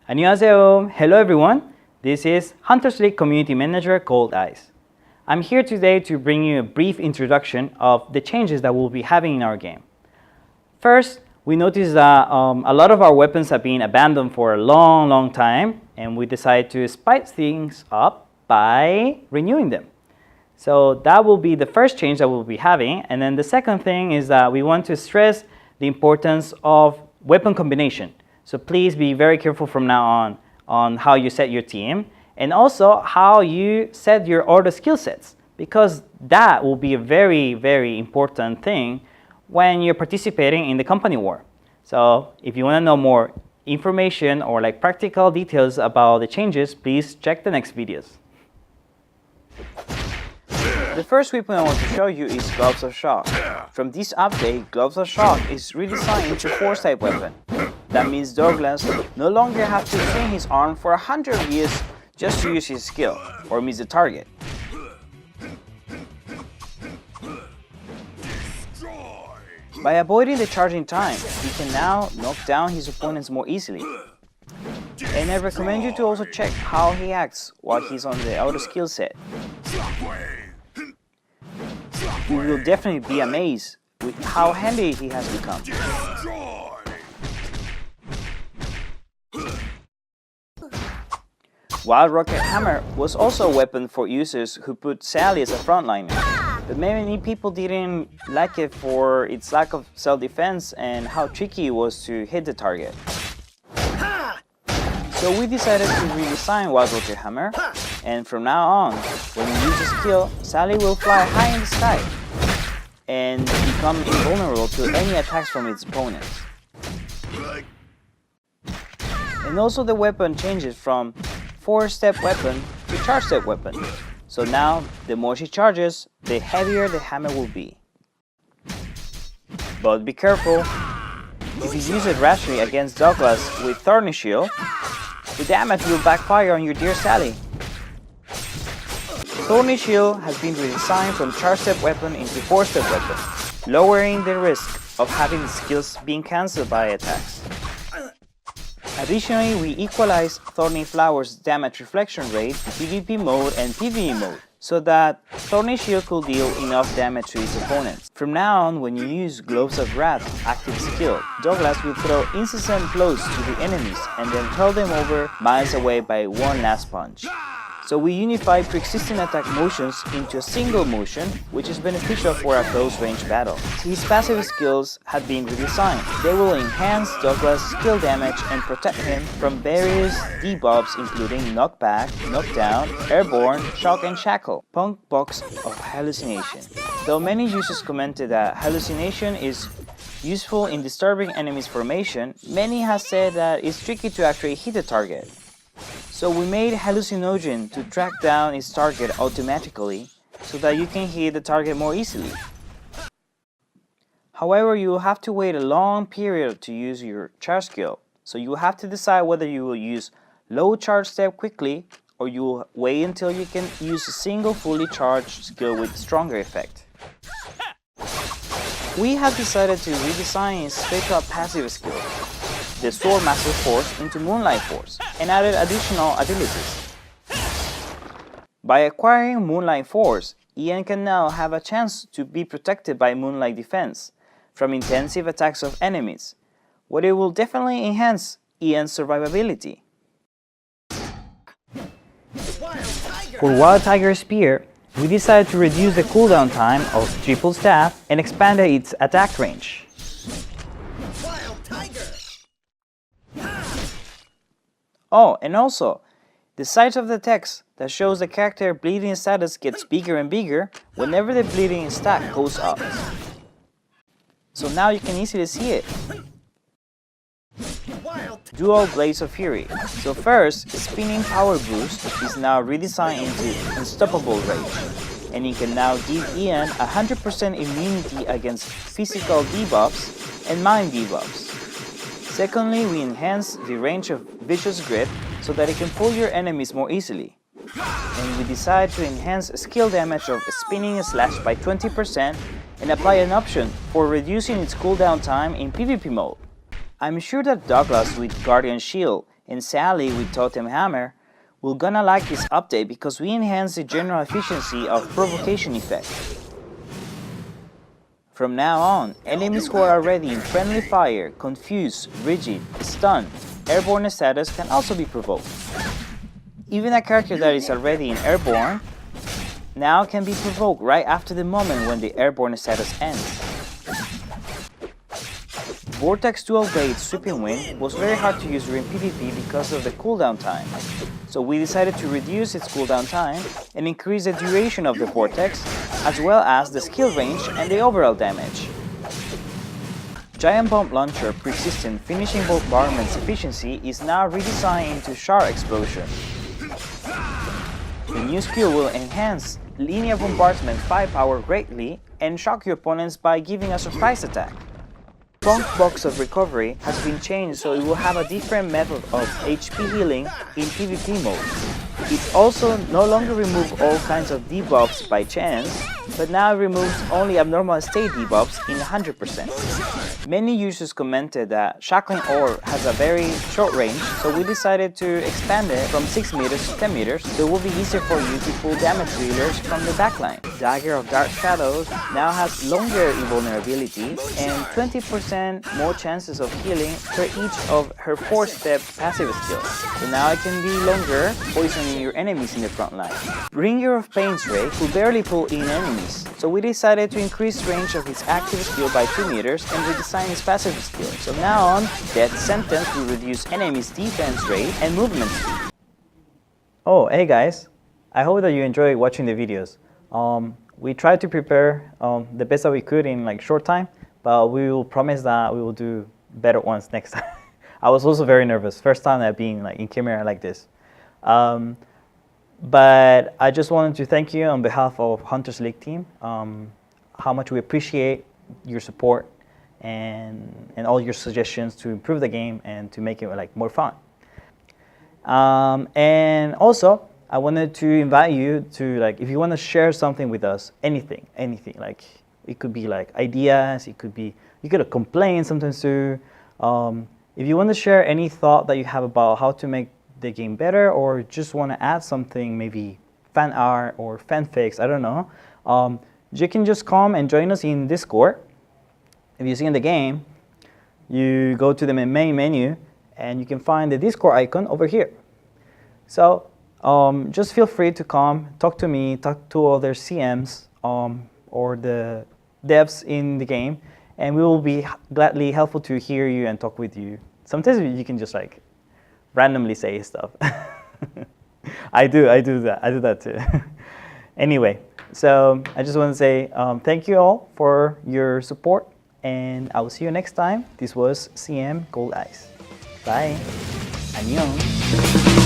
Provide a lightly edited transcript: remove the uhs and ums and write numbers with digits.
안녕하세요. Hello everyone. This is Hunter's League Community Manager Cold Eyes. I'm here today to bring you a brief introduction of the changes that we'll be having in our game. First, we noticed that a lot of our weapons have been abandoned for a long time, and we decided to spice things up by renewing them. So that will be the first change that we'll be having. And then the second thing is that we want to stress the importance of weapon combination. So please be very careful from now on how you set your team, and also how you set your other skill sets, because that will be a very important thing when you're participating in the company war. So if you want to know more information or like practical details about the changes, please check the next videos. The first weapon I want to show you is Gloves of Shock. From this update, Gloves of Shock is redesigned into a Force type weapon. That means Douglas no longer has to swing his arm for 100 years just to use his skill or miss the target. By avoiding the charging time, he can now knock down his opponents more easily. And I recommend you to also check how he acts while he's on the auto skill set. You will definitely be amazed with how handy he has become. Wild Rocket Hammer was also a weapon for users who put Sally as a frontliner, but many people didn't like it for its lack of self-defense and how tricky it was to hit the target. So we decided to redesign Wild Rocket Hammer, and from now on, when you use the skill, Sally will fly high in the sky and become invulnerable to any attacks from its opponents. And also the weapon changes from 4-step weapon to charge-step weapon. So now, the more she charges, the heavier the hammer will be. But be careful, if you use it rashly against Douglas with Thorny Shield, the damage will backfire on your dear Sally. Thorny Shield has been redesigned from charge-step weapon into 4-step weapon, lowering the risk of having the skills being cancelled by attacks. Additionally, we equalized Thorny Flower's damage reflection rate to PvP mode and PvE mode, so that Thorny Shield could deal enough damage to its opponents. From now on, when you use Gloves of Wrath active skill, Douglas will throw incessant blows to the enemies and then hurl them over miles away by one last punch. So we unified pre-existing attack motions into a single motion, which is beneficial for a close range battle. His passive skills have been redesigned. They will enhance Douglas' skill damage and protect him from various debuffs including knockback, knockdown, airborne, shock and shackle, punk box of hallucination. Though many users commented that hallucination is useful in disturbing enemies' formation, many have said that it's tricky to actually hit the target. So we made Hallucinogen to track down its target automatically so that you can hit the target more easily. However, you will have to wait a long period to use your charge skill, so you will have to decide whether you will use low charge step quickly or you will wait until you can use a single fully charged skill with stronger effect. We have decided to redesign its straight up passive skill, the Sword Master Force, into Moonlight Force, and added additional abilities. By acquiring Moonlight Force, Ian can now have a chance to be protected by Moonlight Defense from intensive attacks of enemies, what it will definitely enhance Ian's survivability. For Wild Tiger Spear, we decided to reduce the cooldown time of Triple Staff and expanded its attack range. Oh, and also, the size of the text that shows the character bleeding status gets bigger and bigger whenever the bleeding stat goes up. So now you can easily see it. Dual Blaze of Fury. So first, Spinning Power Boost is now redesigned into Unstoppable Rage, and it can now give Ian 100% immunity against physical debuffs and mind debuffs. Secondly, we enhance the range of Vicious Grip so that it can pull your enemies more easily. And we decide to enhance skill damage of Spinning Slash by 20% and apply an option for reducing its cooldown time in PvP mode. I'm sure that Douglas with Guardian Shield and Sally with Totem Hammer will gonna like this update because we enhance the general efficiency of provocation effect. From now on, enemies who are already in friendly fire, confused, rigid, stunned, airborne status can also be provoked. Even a character that is already in airborne now can be provoked right after the moment when the airborne status ends. Vortex Dual Blade Sweeping Wind was very hard to use during PvP because of the cooldown time, so we decided to reduce its cooldown time and increase the duration of the Vortex, as well as the skill range and the overall damage. Giant Bomb Launcher Persistent Finishing Bombardment's efficiency is now redesigned into Shard Explosion. The new skill will enhance linear bombardment firepower greatly and shock your opponents by giving a surprise attack. Trunk Box of Recovery has been changed so it will have a different method of HP healing in PvP mode. It also no longer removes all kinds of debuffs by chance, but now removes only abnormal state debuffs in 100%. Many users commented that Shackling Orb has a very short range, so we decided to expand it from 6 meters to 10 meters, so it will be easier for you to pull damage dealers from the backline. Dagger of Dark Shadows now has longer invulnerability and 20% more chances of healing for each of her 4-step passive skills. So now it can be longer, poisoning your enemies in the front line. Bringer of Pain's Ray will barely pull in enemies, so we decided to increase range of his active skill by 2 meters and redesign his passive skill. So now on, Death Sentence will reduce enemies' defense rate and movement speed. Oh, hey guys! I hope that you enjoy watching the videos. We tried to prepare the best that we could in like short time, but we will promise that we will do better ones next time. I was also very nervous, first time I've been like in camera like this. But I just wanted to thank you on behalf of Hunters League team, how much we appreciate your support and all your suggestions to improve the game and to make it like more fun. And also, I wanted to invite you to, like, if you want to share something with us, anything, like it could be like ideas, it could be, you could complain sometimes too. If you want to share any thought that you have about how to make the game better, or just want to add something, maybe fan art or fanfics, I don't know, you can just come and join us in Discord. If you see in the game, you go to the main menu and you can find the Discord icon over here. So just feel free to come, talk to me, talk to other CMs or the devs in the game, and we will be gladly helpful to hear you and talk with you. Sometimes you can just like randomly say stuff. I do that too. Anyway, so I just want to say thank you all for your support, and I will see you next time. This was CM Gold Eyes. Bye. 안녕.